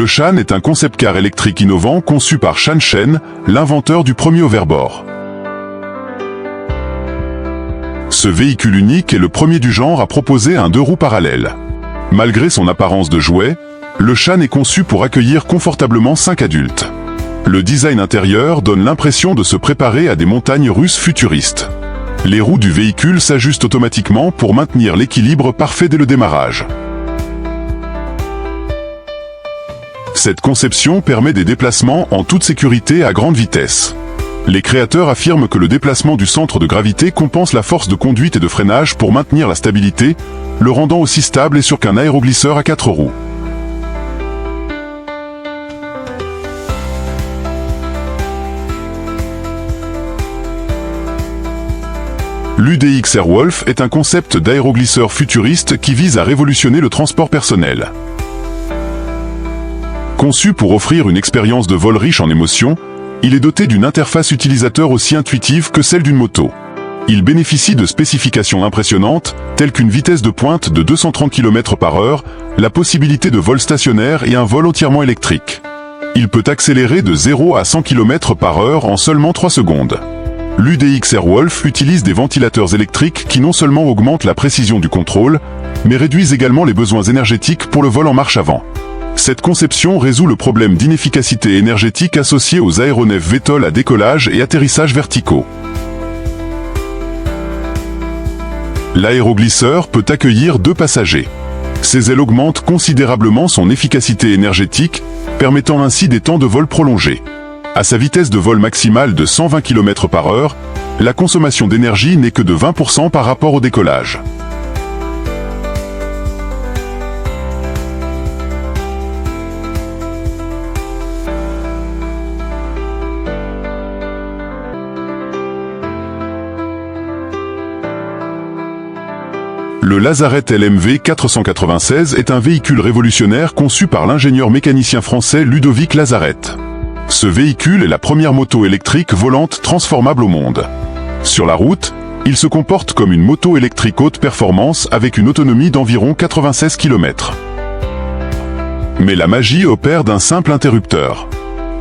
Shan est un concept-car électrique innovant conçu par Shan Shen, l'inventeur du premier hoverboard. Ce véhicule unique est le premier du genre à proposer un 2 roues parallèles. Malgré son apparence de jouet, le Shan est conçu pour accueillir confortablement 5 adultes. Le design intérieur donne l'impression de se préparer à des montagnes russes futuristes. Les roues du véhicule s'ajustent automatiquement pour maintenir l'équilibre parfait dès le démarrage. Cette conception permet des déplacements en toute sécurité à grande vitesse. Les créateurs affirment que le déplacement du centre de gravité compense la force de conduite et de freinage pour maintenir la stabilité, le rendant aussi stable et sûr qu'un aéroglisseur à 4 roues. L'UDX Airwolf est un concept d'aéroglisseur futuriste qui vise à révolutionner le transport personnel. Conçu pour offrir une expérience de vol riche en émotions, il est doté d'une interface utilisateur aussi intuitive que celle d'une moto. Il bénéficie de spécifications impressionnantes, telles qu'une vitesse de pointe de 230 km/h, la possibilité de vol stationnaire et un vol entièrement électrique. Il peut accélérer de 0 à 100 km/h en seulement 3 secondes. L'UDX Airwolf utilise des ventilateurs électriques qui non seulement augmentent la précision du contrôle, mais réduisent également les besoins énergétiques pour le vol en marche avant. Cette conception résout le problème d'inefficacité énergétique associé aux aéronefs VTOL à décollage et atterrissage verticaux. L'aéroglisseur peut accueillir 2 passagers. Ses ailes augmentent considérablement son efficacité énergétique, permettant ainsi des temps de vol prolongés. À sa vitesse de vol maximale de 120 km/h, la consommation d'énergie n'est que de 20% par rapport au décollage. Le Lazaret LMV 496 est un véhicule révolutionnaire conçu par l'ingénieur mécanicien français Ludovic Lazaret. Ce véhicule est la première moto électrique volante transformable au monde. Sur la route, il se comporte comme une moto électrique haute performance avec une autonomie d'environ 96 km. Mais la magie opère d'un simple interrupteur.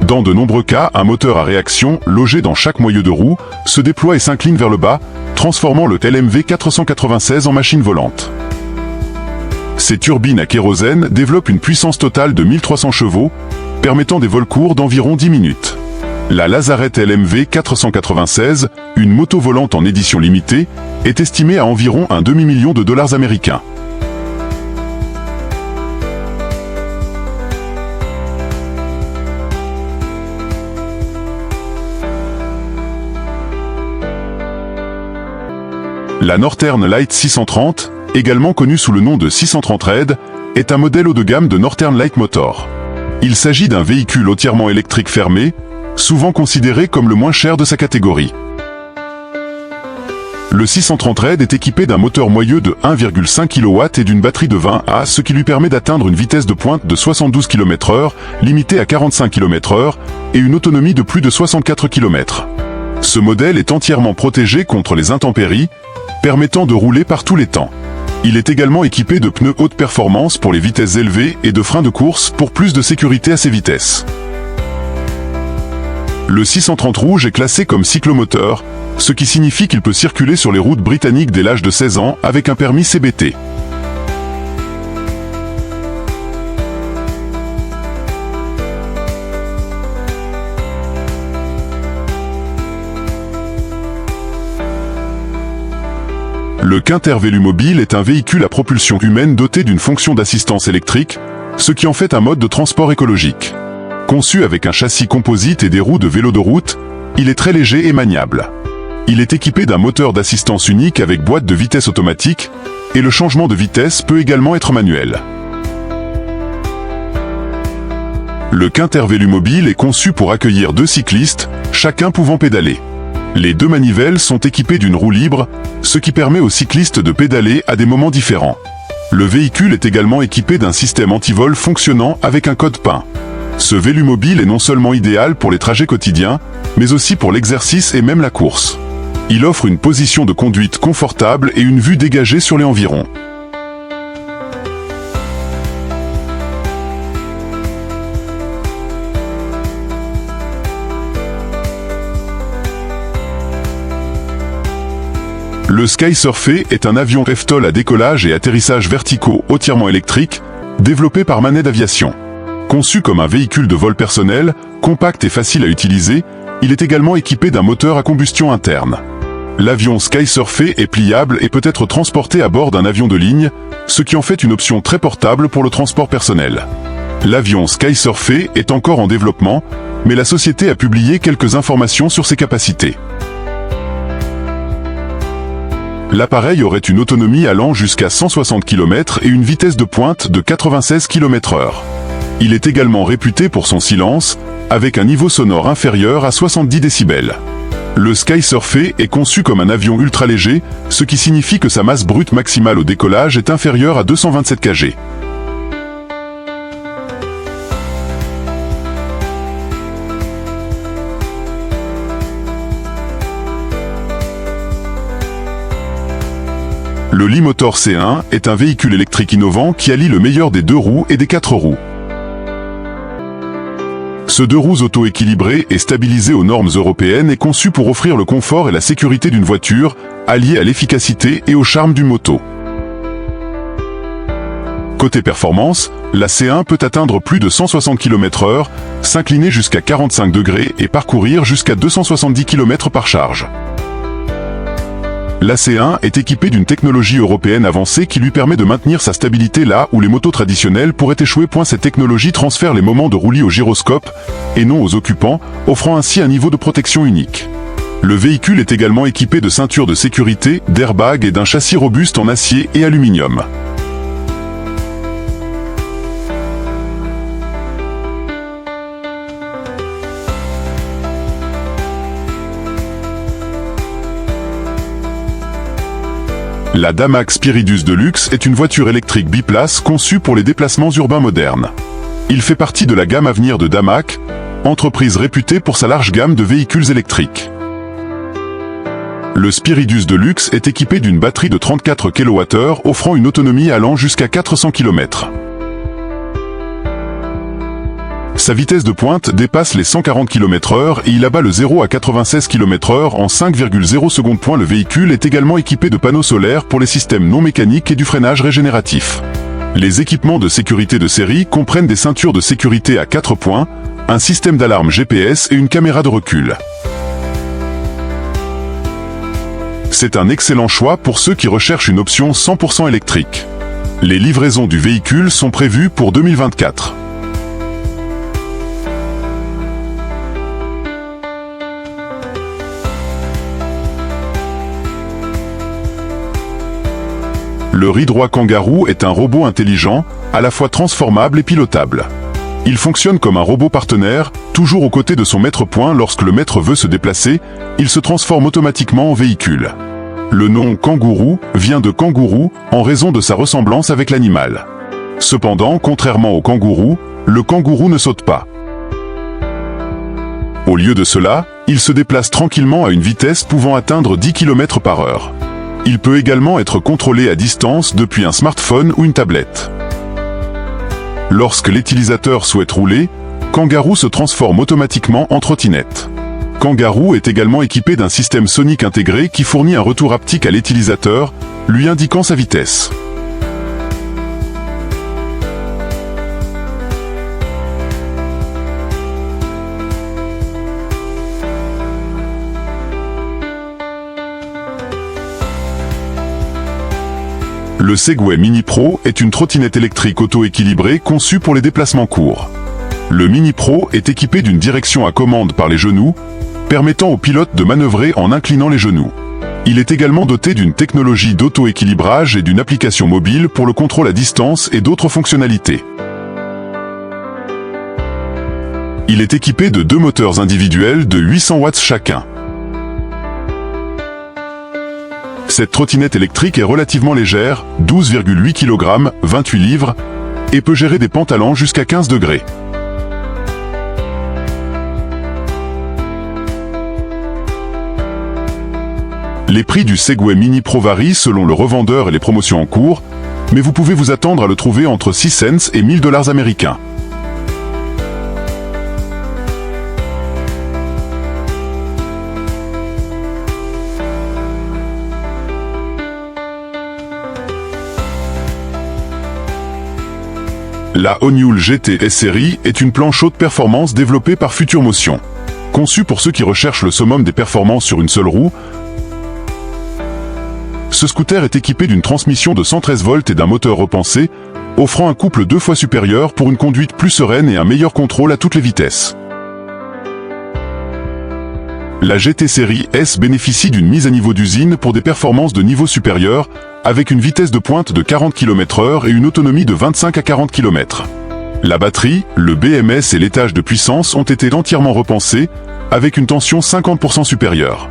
Dans de nombreux cas, un moteur à réaction, logé dans chaque moyeu de roue, se déploie et s'incline vers le bas, transformant le LMV 496 en machine volante. Ces turbines à kérosène développent une puissance totale de 1300 chevaux, permettant des vols courts d'environ 10 minutes. La Lazaret LMV 496, une moto volante en édition limitée, est estimée à environ un demi-million de dollars américains. La Northern Light 630, également connue sous le nom de 630 Red, est un modèle haut de gamme de Northern Light Motor. Il s'agit d'un véhicule entièrement électrique fermé, souvent considéré comme le moins cher de sa catégorie. Le 630 Red est équipé d'un moteur moyeu de 1,5 kW et d'une batterie de 20 Ah, ce qui lui permet d'atteindre une vitesse de pointe de 72 km/h, limitée à 45 km/h, et une autonomie de plus de 64 km. Ce modèle est entièrement protégé contre les intempéries, permettant de rouler par tous les temps. Il est également équipé de pneus haute performance pour les vitesses élevées et de freins de course pour plus de sécurité à ces vitesses. Le 630 rouge est classé comme cyclomoteur, ce qui signifie qu'il peut circuler sur les routes britanniques dès l'âge de 16 ans avec un permis CBT. Le Quinter Vélumobile est un véhicule à propulsion humaine doté d'une fonction d'assistance électrique, ce qui en fait un mode de transport écologique. Conçu avec un châssis composite et des roues de vélo de route, il est très léger et maniable. Il est équipé d'un moteur d'assistance unique avec boîte de vitesse automatique, et le changement de vitesse peut également être manuel. Le Quinter Vélumobile est conçu pour accueillir 2 cyclistes, chacun pouvant pédaler. Les 2 manivelles sont équipées d'une roue libre, ce qui permet aux cyclistes de pédaler à des moments différents. Le véhicule est également équipé d'un système anti-vol fonctionnant avec un code PIN. Ce Vélumobile est non seulement idéal pour les trajets quotidiens, mais aussi pour l'exercice et même la course. Il offre une position de conduite confortable et une vue dégagée sur les environs. Le SkySurfer est un avion FTOL à décollage et atterrissage verticaux entièrement électrique, développé par Manet Aviation. Conçu comme un véhicule de vol personnel, compact et facile à utiliser, il est également équipé d'un moteur à combustion interne. L'avion SkySurfer est pliable et peut être transporté à bord d'un avion de ligne, ce qui en fait une option très portable pour le transport personnel. L'avion SkySurfer est encore en développement, mais la société a publié quelques informations sur ses capacités. L'appareil aurait une autonomie allant jusqu'à 160 km et une vitesse de pointe de 96 km/h. Il est également réputé pour son silence, avec un niveau sonore inférieur à 70 décibels. Le SkySurfer est conçu comme un avion ultra-léger, ce qui signifie que sa masse brute maximale au décollage est inférieure à 227 kg. Le Limotor C1 est un véhicule électrique innovant qui allie le meilleur des 2 roues et des 4 roues. Ce 2 roues auto-équilibré et stabilisé aux normes européennes est conçu pour offrir le confort et la sécurité d'une voiture, allié à l'efficacité et au charme d'une moto. Côté performance, la C1 peut atteindre plus de 160 km/h, s'incliner jusqu'à 45 degrés et parcourir jusqu'à 270 km par charge. La C1 est équipée d'une technologie européenne avancée qui lui permet de maintenir sa stabilité là où les motos traditionnelles pourraient échouer. Cette technologie transfère les moments de roulis au gyroscope et non aux occupants, offrant ainsi un niveau de protection unique. Le véhicule est également équipé de ceintures de sécurité, d'airbags et d'un châssis robuste en acier et aluminium. La Damac Spiridus Deluxe est une voiture électrique biplace conçue pour les déplacements urbains modernes. Il fait partie de la gamme à venir de Damac, entreprise réputée pour sa large gamme de véhicules électriques. Le Spiridus Deluxe est équipé d'une batterie de 34 kWh offrant une autonomie allant jusqu'à 400 km. Sa vitesse de pointe dépasse les 140 km/h et il abat le 0 à 96 km/h en 5,0 secondes. Le véhicule est également équipé de panneaux solaires pour les systèmes non mécaniques et du freinage régénératif. Les équipements de sécurité de série comprennent des ceintures de sécurité à 4 points, un système d'alarme GPS et une caméra de recul. C'est un excellent choix pour ceux qui recherchent une option 100% électrique. Les livraisons du véhicule sont prévues pour 2024. Le Ridroit Kangaroo est un robot intelligent, à la fois transformable et pilotable. Il fonctionne comme un robot partenaire, toujours aux côtés de son maître-point. Lorsque le maître veut se déplacer, il se transforme automatiquement en véhicule. Le nom Kangourou vient de kangourou en raison de sa ressemblance avec l'animal. Cependant, contrairement au kangourou, le kangourou ne saute pas. Au lieu de cela, il se déplace tranquillement à une vitesse pouvant atteindre 10 km/h. Il peut également être contrôlé à distance depuis un smartphone ou une tablette. Lorsque l'utilisateur souhaite rouler, Kangaroo se transforme automatiquement en trottinette. Kangaroo est également équipé d'un système sonique intégré qui fournit un retour haptique à l'utilisateur, lui indiquant sa vitesse. Le Segway Mini Pro est une trottinette électrique auto-équilibrée conçue pour les déplacements courts. Le Mini Pro est équipé d'une direction à commande par les genoux, permettant au pilote de manœuvrer en inclinant les genoux. Il est également doté d'une technologie d'auto-équilibrage et d'une application mobile pour le contrôle à distance et d'autres fonctionnalités. Il est équipé de 2 moteurs individuels de 800 watts chacun. Cette trottinette électrique est relativement légère, 12,8 kg, 28 livres, et peut gérer des pentes allant jusqu'à 15 degrés. Les prix du Segway Mini Pro varient selon le revendeur et les promotions en cours, mais vous pouvez vous attendre à le trouver entre 6 cents et 1000 $ américains. La Honeywell GT S-Series est une planche haute performance développée par Future Motion. Conçue pour ceux qui recherchent le summum des performances sur une seule roue, ce scooter est équipé d'une transmission de 113 volts et d'un moteur repensé, offrant un couple 2 fois supérieur pour une conduite plus sereine et un meilleur contrôle à toutes les vitesses. La GT Série S bénéficie d'une mise à niveau d'usine pour des performances de niveau supérieur, avec une vitesse de pointe de 40 km/h et une autonomie de 25 à 40 km. La batterie, le BMS et l'étage de puissance ont été entièrement repensés, avec une tension 50% supérieure.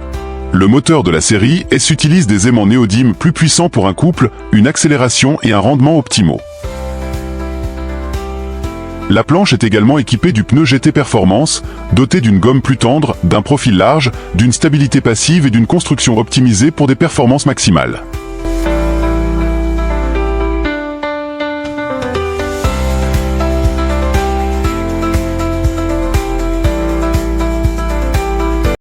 Le moteur de la série S utilise des aimants néodymes plus puissants pour un couple, une accélération et un rendement optimaux. La planche est également équipée du pneu GT Performance, doté d'une gomme plus tendre, d'un profil large, d'une stabilité passive et d'une construction optimisée pour des performances maximales.